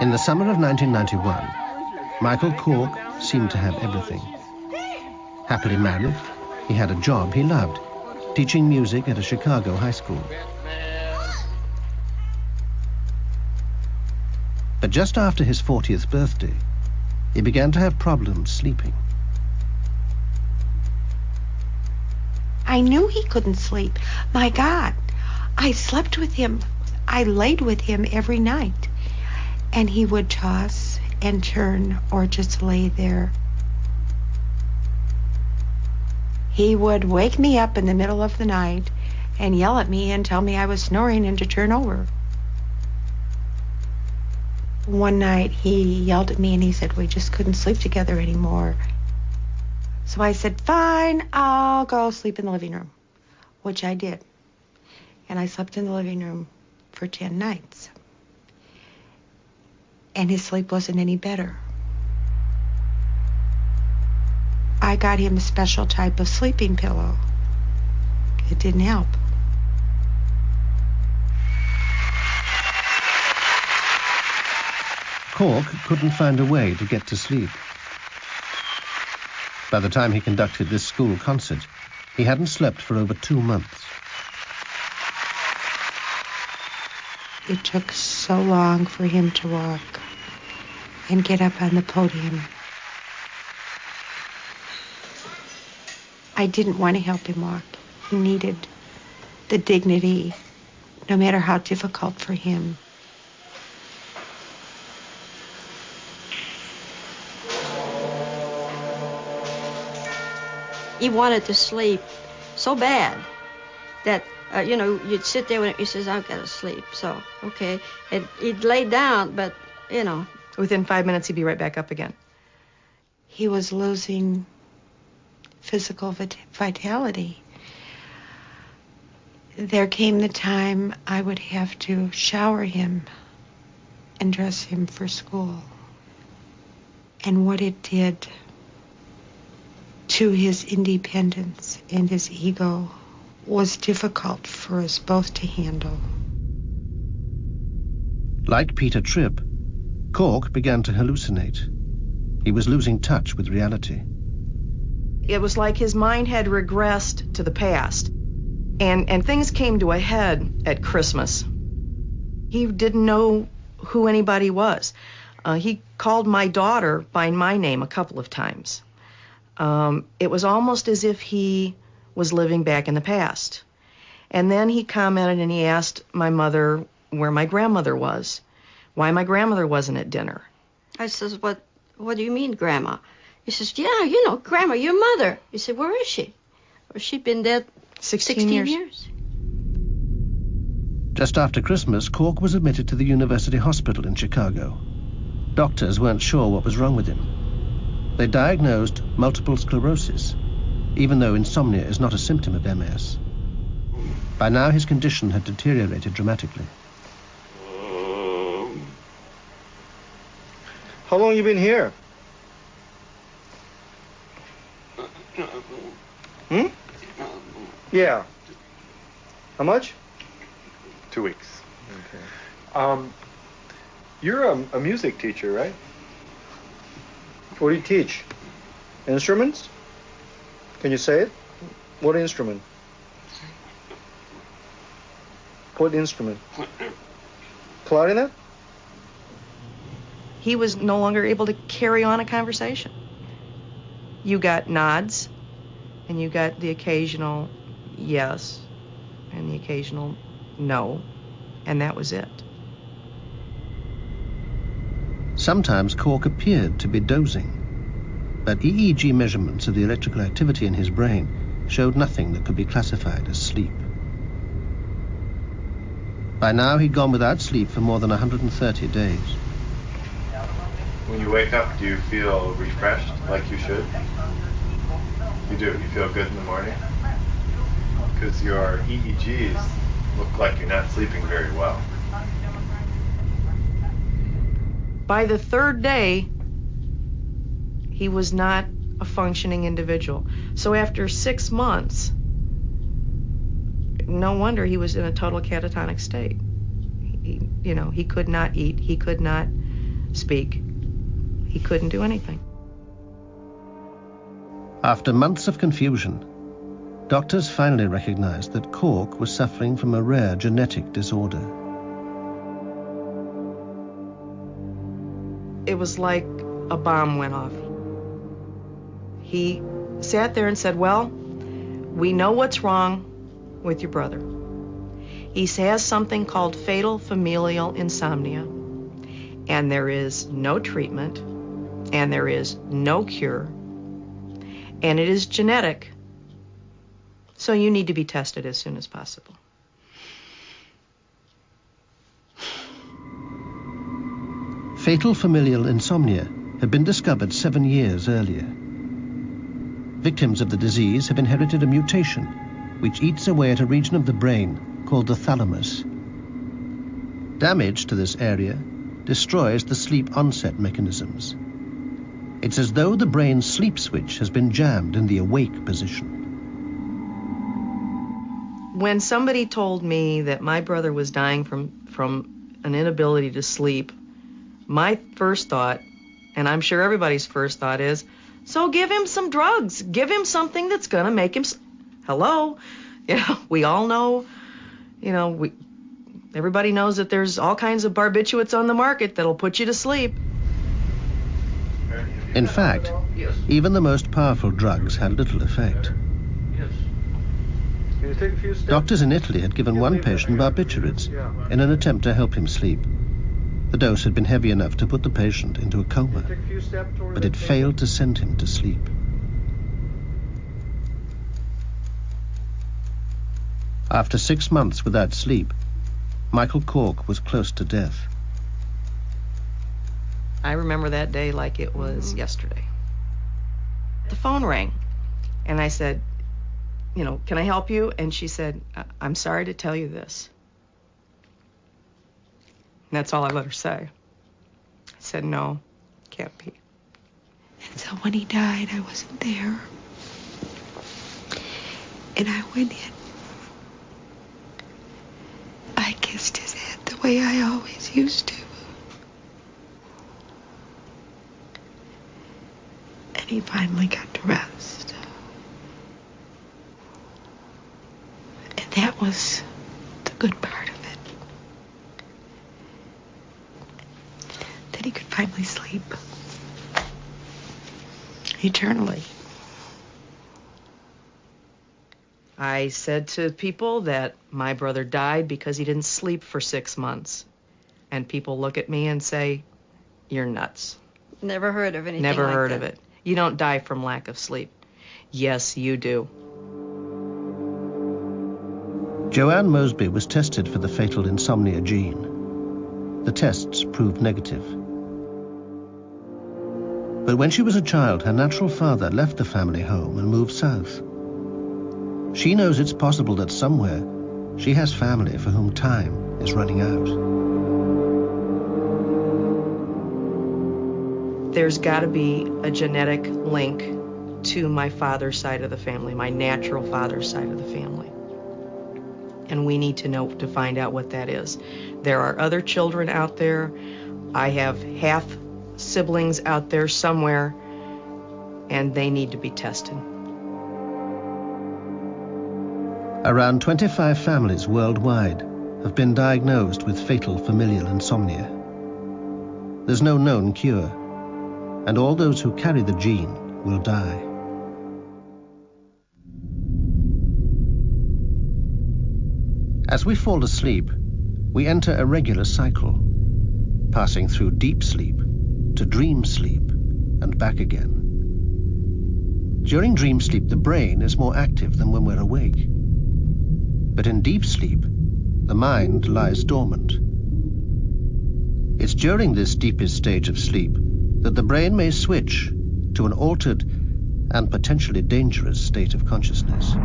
In the summer of 1991, Michael Cork seemed to have everything. Happily married, he had a job he loved, teaching music at a Chicago high school. But just after his 40th birthday, he began to have problems sleeping. I knew he couldn't sleep. My God, I slept with him. I laid with him every night. And he would toss and turn or just lay there. He would wake me up in the middle of the night and yell at me and tell me I was snoring and to turn over. One night he yelled at me and he said we just couldn't sleep together anymore. So I said, fine, I'll go sleep in the living room, which I did. And I slept in the living room for 10 nights. And his sleep wasn't any better. I got him a special type of sleeping pillow. It didn't help. Cork couldn't find a way to get to sleep. By the time he conducted this school concert, he hadn't slept for over 2 months. It took so long for him to walk and get up on the podium. I didn't want to help him walk. He needed the dignity, no matter how difficult for him. He wanted to sleep so bad that, you'd sit there when he says, I've got to sleep. So, okay. And he'd lay down, but, Within 5 minutes, he'd be right back up again. He was losing physical vitality. There came the time I would have to shower him and dress him for school. And what it did to his independence and his ego was difficult for us both to handle. Like Peter Tripp, Cork began to hallucinate. He was losing touch with reality. It was like his mind had regressed to the past. And things came to a head at Christmas. He didn't know who anybody was. He called my daughter by my name a couple of times. It was almost as if he was living back in the past. And then he commented and he asked my mother where my grandmother was, why my grandmother wasn't at dinner. I says, what do you mean, Grandma? He says, yeah, Grandma, your mother. He said, where is she? Well, she'd been dead 16 years. Just after Christmas, Cork was admitted to the University Hospital in Chicago. Doctors weren't sure what was wrong with him. They diagnosed multiple sclerosis, even though insomnia is not a symptom of MS. By now, his condition had deteriorated dramatically. How long you been here? Yeah. How much? 2 weeks. Okay. You're a music teacher, right? What do you teach? Instruments? Can you say it? What instrument? What instrument? Clarinet? He was no longer able to carry on a conversation. You got nods, and you got the occasional yes, and the occasional no, and that was it. Sometimes Cork appeared to be dozing, but EEG measurements of the electrical activity in his brain showed nothing that could be classified as sleep. By now, he'd gone without sleep for more than 130 days. When you wake up, do you feel refreshed like you should? You do? You feel good in the morning? Because your EEGs look like you're not sleeping very well. By the third day, he was not a functioning individual. So after 6 months, no wonder he was in a total catatonic state. He could not eat, he could not speak. He couldn't do anything. After months of confusion, doctors finally recognized that Cork was suffering from a rare genetic disorder. It was like a bomb went off. He sat there and said, well, we know what's wrong with your brother. He has something called fatal familial insomnia, and there is no treatment, and there is no cure, and it is genetic, so you need to be tested as soon as possible. Fatal familial insomnia had been discovered 7 years earlier. Victims of the disease have inherited a mutation which eats away at a region of the brain called the thalamus. Damage to this area destroys the sleep onset mechanisms. It's as though the brain's sleep switch has been jammed in the awake position. When somebody told me that my brother was dying from an inability to sleep, my first thought, and I'm sure everybody's first thought is, so give him some drugs. Give him something that's going to make him... Hello? You know, we all know, you know, everybody knows that there's all kinds of barbiturates on the market that'll put you to sleep. In fact, even the most powerful drugs had little effect. Doctors in Italy had given one patient barbiturates in an attempt to help him sleep. The dose had been heavy enough to put the patient into a coma, but it failed to send him to sleep. After 6 months without sleep, Michael Cork was close to death. I remember that day like it was yesterday. The phone rang, and I said, you know, can I help you? And she said, I'm sorry to tell you this. And that's all I let her say. I said, no, can't be. And so when he died, I wasn't there. And I went in. I kissed his head the way I always used to. And he finally got to rest. And that was the good part of it. That he could finally sleep. Eternally. I said to people that my brother died because he didn't sleep for 6 months. And people look at me and say, you're nuts. Never heard of anything Never like heard that. of it. You don't die from lack of sleep. Yes, you do. Joanne Mosby was tested for the fatal insomnia gene. The tests proved negative. But when she was a child, her natural father left the family home and moved south. She knows it's possible that somewhere she has family for whom time is running out. There's got to be a genetic link to my father's side of the family, my natural father's side of the family. And we need to know, to find out what that is. There are other children out there. I have half siblings out there somewhere, and they need to be tested. Around 25 families worldwide have been diagnosed with fatal familial insomnia. There's no known cure, and all those who carry the gene will die. As we fall asleep, we enter a regular cycle, passing through deep sleep to dream sleep and back again. During dream sleep, the brain is more active than when we're awake. But in deep sleep, the mind lies dormant. It's during this deepest stage of sleep that the brain may switch to an altered and potentially dangerous state of consciousness.